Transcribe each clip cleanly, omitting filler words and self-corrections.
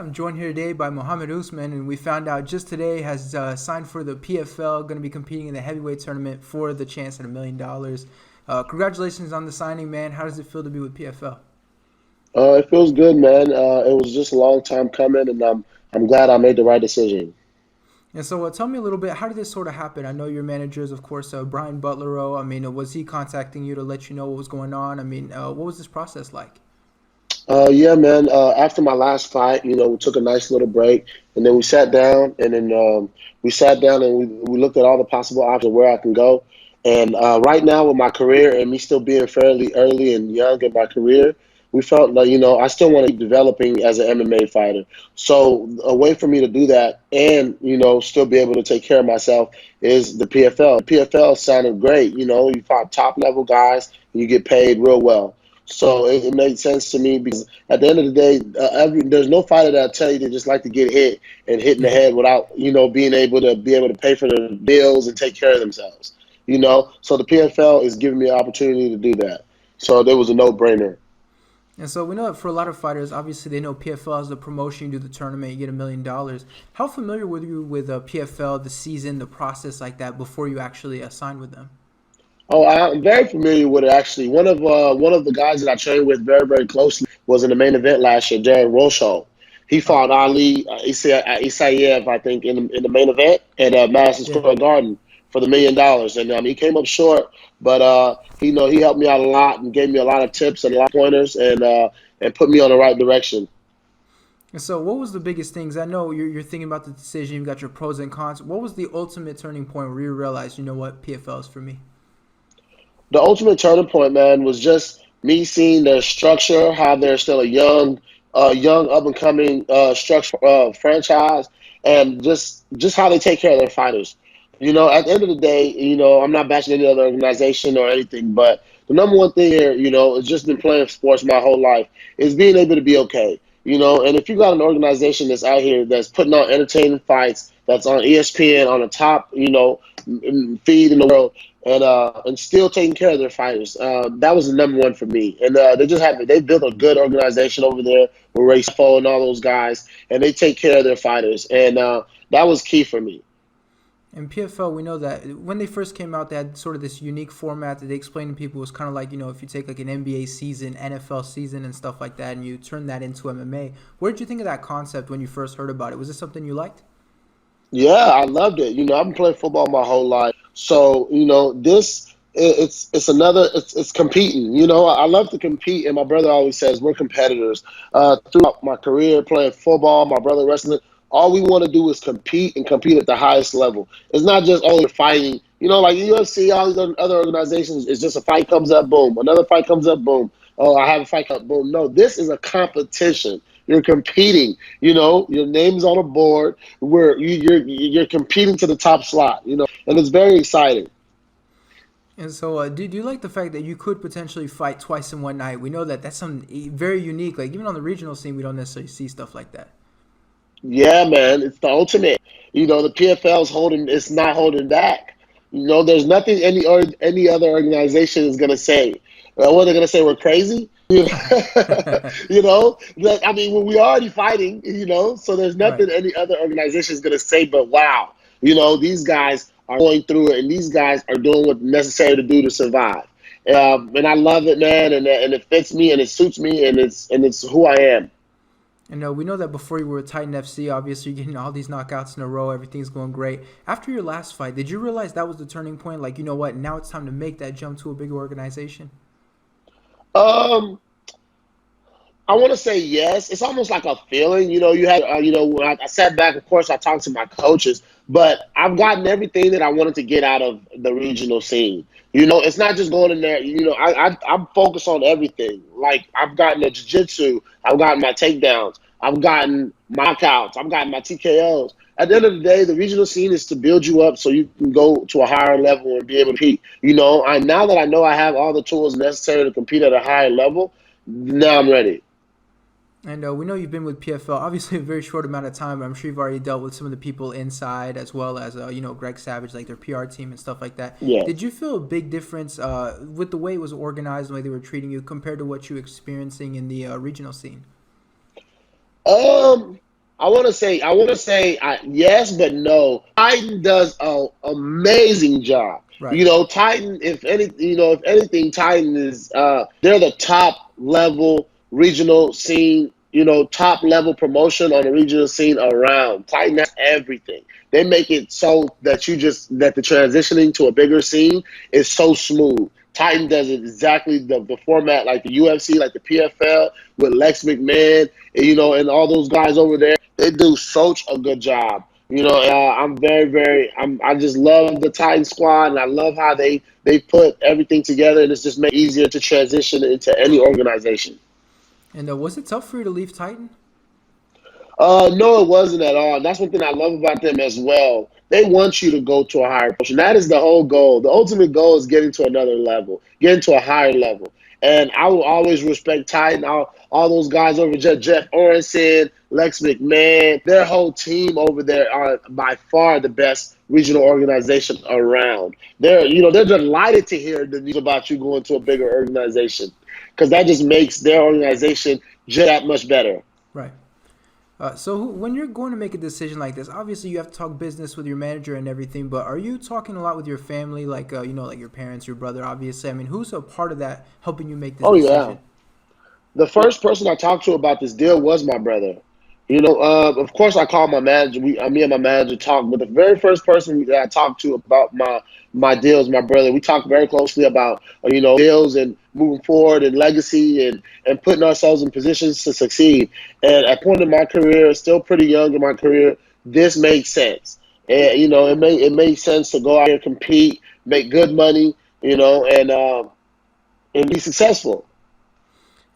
I'm joined here today by Mohammed Usman, and we found out just today has signed for the PFL, going to be competing in the heavyweight tournament for the chance at $1 million. Congratulations on the signing, man. How does it feel to be with PFL? It feels good, man. It was just a long time coming, and I'm glad I made the right decision. And so, tell me a little bit. How did this sort of happen? I know your manager is, of course, Brian Butlero. I mean, was he contacting you to let you know what was going on? I mean, what was this process like? Yeah, man. After my last fight, we took a nice little break, and then we sat down, and then we looked at all the possible options of where I can go. And right now, with my career and me still being fairly early and young in my career, we felt like I still want to keep developing as an MMA fighter. So a way for me to do that and still be able to take care of myself is the PFL. The PFL sounded great. You fight top level guys, and you get paid real well. So it made sense to me because at the end of the day, there's no fighter that'll tell you they just like to get hit and hit in the Yeah. head without being able to pay for their bills and take care of themselves. So the PFL is giving me an opportunity to do that. So there was a no-brainer. And so we know that for a lot of fighters, obviously they know PFL as the promotion. You do the tournament, you get $1 million. How familiar were you with PFL, the season, the process like that before you actually signed with them? Oh, I'm very familiar with it actually. One of the guys that I trained with very very closely was in the main event last year, Jared Rosho. He Oh, fought Ali Isayev, I think, in the main event at Madison yeah. Square Garden for the $1 million, and he came up short, but he helped me out a lot and gave me a lot of tips and a lot of pointers and put me on the right direction. And so what was the biggest things? I know you're thinking about the decision. You've got your pros and cons. What was the ultimate turning point where you realized, you know what, PFL is for me? The ultimate turning point, man, was just me seeing their structure, how they're still a young up and coming structure franchise, and just how they take care of their fighters. At the end of the day, I'm not bashing any other organization or anything, but the number one thing here, is just been playing sports my whole life, is being able to be okay. And if you got an organization that's out here that's putting on entertaining fights, that's on ESPN on the top, feed in the world, and still taking care of their fighters. That was the number one for me. And they built a good organization over there with Ray Fo and all those guys, and they take care of their fighters, and that was key for me. In PFL, we know that when they first came out, they had sort of this unique format that they explained to people was kind of like, if you take like an NBA season, NFL season, and stuff like that, and you turn that into MMA. What did you think of that concept when you first heard about it? Was this something you liked? Yeah, I loved it. I've been playing football my whole life, so this it's another it's competing. I love to compete, and my brother always says we're competitors. Throughout my career playing football, my brother wrestling, all we want to do is compete and compete at the highest level. It's not just only fighting. Like UFC, all these other organizations, it's just a fight comes up, boom. Another fight comes up, boom. Oh, I have a fight come up, boom. No, this is a competition. You're competing. Your name's on a board where you're competing to the top slot. And it's very exciting. And so, do you like the fact that you could potentially fight twice in one night? We know that that's something very unique. Like, even on the regional scene, we don't necessarily see stuff like that. Yeah, man, it's the ultimate. The PFL's holding. It's not holding back. There's nothing any other organization is gonna say. What they're gonna say? We're crazy. I mean, when we already fighting. So there's Right. nothing any other organization is gonna say. But wow, these guys are going through it, and these guys are doing what's necessary to do to survive. And I love it, man, and it fits me, and it suits me, and it's who I am. And we know that before you were with Titan FC, obviously you're getting all these knockouts in a row, everything's going great. After your last fight, did you realize that was the turning point? Like, you know what, now it's time to make that jump to a bigger organization? Um, I want to say yes. It's almost like a feeling. When I sat back, of course, I talked to my coaches, but I've gotten everything that I wanted to get out of the regional scene. It's not just going in there. I'm focused on everything. Like, I've gotten the jiu-jitsu, I've gotten my takedowns, I've gotten my knockouts, I've gotten my TKOs. At the end of the day, the regional scene is to build you up so you can go to a higher level and be able to compete. Now that I know I have all the tools necessary to compete at a higher level, now I'm ready. And we know you've been with PFL, obviously a very short amount of time, but I'm sure you've already dealt with some of the people inside as well as, Greg Savage, like their PR team and stuff like that. Yes. Did you feel a big difference with the way it was organized, the way they were treating you, compared to what you were experiencing in the regional scene? Um, Yes, but no. Titan does an amazing job. Right. Titan, if anything, Titan is they're the top level regional scene, top level promotion on the regional scene around. Titan has everything. They make it so that the transitioning to a bigger scene is so smooth. Titan does exactly the format like the UFC, like the PFL with Lex McMahon, and all those guys over there. They do such a good job. I'm very, very. I just love the Titan squad, and I love how they put everything together, and it's just made it easier to transition into any organization. And was it tough for you to leave Titan? No, it wasn't at all. And that's one thing I love about them as well. They want you to go to a higher position. That is the whole goal. The ultimate goal is getting to another level, getting to a higher level. And I will always respect Titan, all those guys over there, Jeff Orenson, Lex McMahon, their whole team over there are by far the best regional organization around. They're delighted to hear the news about you going to a bigger organization because that just makes their organization just that much better. Right. So when you're going to make a decision like this, obviously you have to talk business with your manager and everything, but are you talking a lot with your family, like, like your parents, your brother, obviously? I mean, who's a part of that helping you make this Oh yeah. decision? The first person I talked to about this deal was my brother. Of course, I called my manager. Me and my manager talked, but the very first person that I talked to about my deals, my brother. We talked very closely about deals and moving forward and legacy and putting ourselves in positions to succeed. And at a point in my career, still pretty young in my career, this made sense. And it made sense to go out here, compete, make good money, and be successful.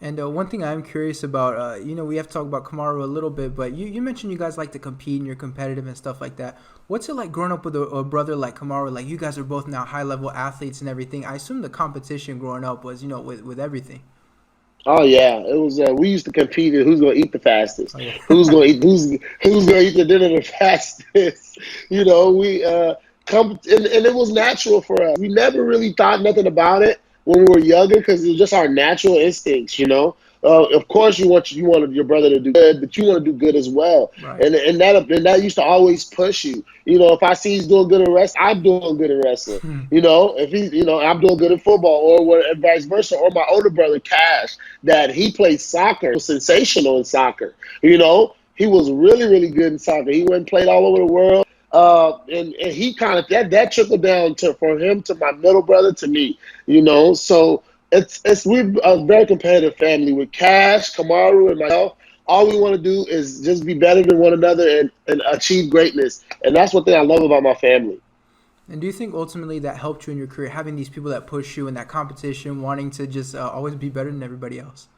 And one thing I'm curious about, we have to talk about Kamaru a little bit, but you mentioned you guys like to compete and you're competitive and stuff like that. What's it like growing up with a brother like Kamaru? Like, you guys are both now high-level athletes and everything. I assume the competition growing up was, with everything. Oh yeah, it was. We used to compete in who's gonna eat the fastest, Oh, yeah. who's gonna eat the dinner the fastest. We come and it was natural for us. We never really thought nothing about it when we were younger because it was just our natural instincts. Of course you want your brother to do good, but you want to do good as well, Right. and that used to always push you. If I see he's doing good in wrestling, I'm doing good in wrestling. If he's, I'm doing good in football, or vice versa. Or my older brother Cash, that he played soccer, sensational in soccer. He was really, really good in soccer. He went and played all over the world. And he kind of that trickled down from him to my middle brother to me. So we're a very competitive family with Cash, Kamaru, and myself. All we want to do is just be better than one another and achieve greatness. And that's one thing I love about my family. And do you think ultimately that helped you in your career, having these people that push you in that competition, wanting to just always be better than everybody else?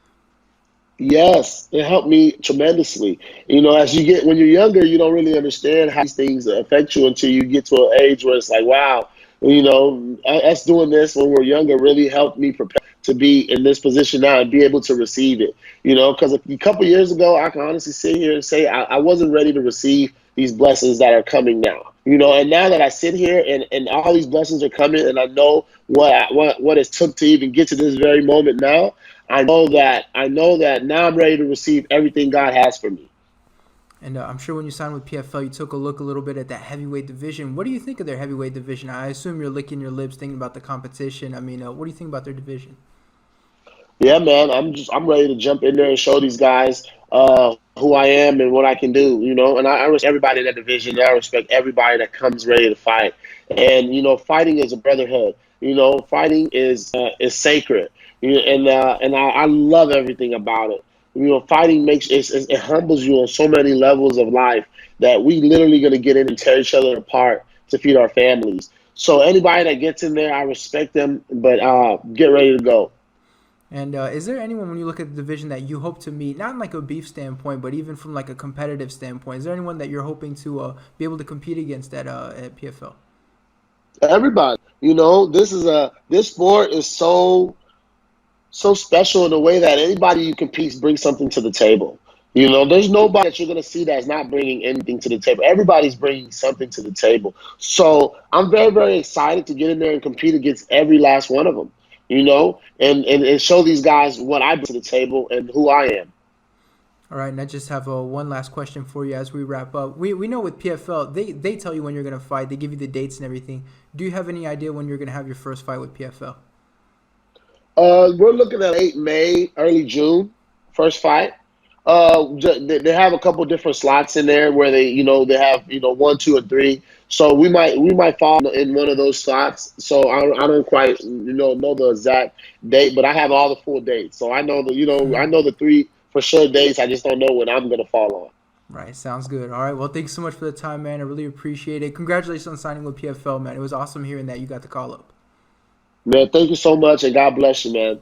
Yes, it helped me tremendously. When you're younger, you don't really understand how these things affect you until you get to an age where it's like, wow, us doing this when we're younger really helped me prepare to be in this position now and be able to receive it. Because a couple years ago, I can honestly sit here and say I wasn't ready to receive these blessings that are coming now. And now that I sit here and all these blessings are coming, and I know what it took to even get to this very moment now. I know that now I'm ready to receive everything God has for me. And I'm sure when you signed with PFL, you took a look a little bit at that heavyweight division. What do you think of their heavyweight division? I assume you're licking your lips thinking about the competition. I mean, what do you think about their division? Yeah, man, I'm ready to jump in there and show these guys who I am and what I can do. And I respect everybody in that division. And I respect everybody that comes ready to fight. And fighting is a brotherhood. Fighting is sacred. And I love everything about it. Fighting it humbles you on so many levels of life that we literally gonna get in and tear each other apart to feed our families. So anybody that gets in there, I respect them. But get ready to go. And is there anyone, when you look at the division, that you hope to meet, not in like a beef standpoint, but even from like a competitive standpoint? Is there anyone that you're hoping to be able to compete against at PFL? Everybody, this sport is so special in a way that anybody you compete brings something to the table. There's nobody that you're going to see that's not bringing anything to the table. Everybody's bringing something to the table. So I'm very, very excited to get in there and compete against every last one of them, and show these guys what I bring to the table and who I am. All right, and I just have one last question for you as we wrap up. We know with PFL, they tell you when you're going to fight. They give you the dates and everything. Do you have any idea when you're going to have your first fight with PFL? We're looking at late May, early June, first fight. They have a couple different slots in there where they have one, two, and three. So we might fall in one of those slots. So I don't quite know the exact date, but I have all the full dates. So I know I know the three for sure dates. I just don't know when I'm gonna fall on. Right, sounds good. All right, well, thanks so much for the time, man. I really appreciate it. Congratulations on signing with PFL, man. It was awesome hearing that you got the call up. Man, thank you so much, and God bless you, man.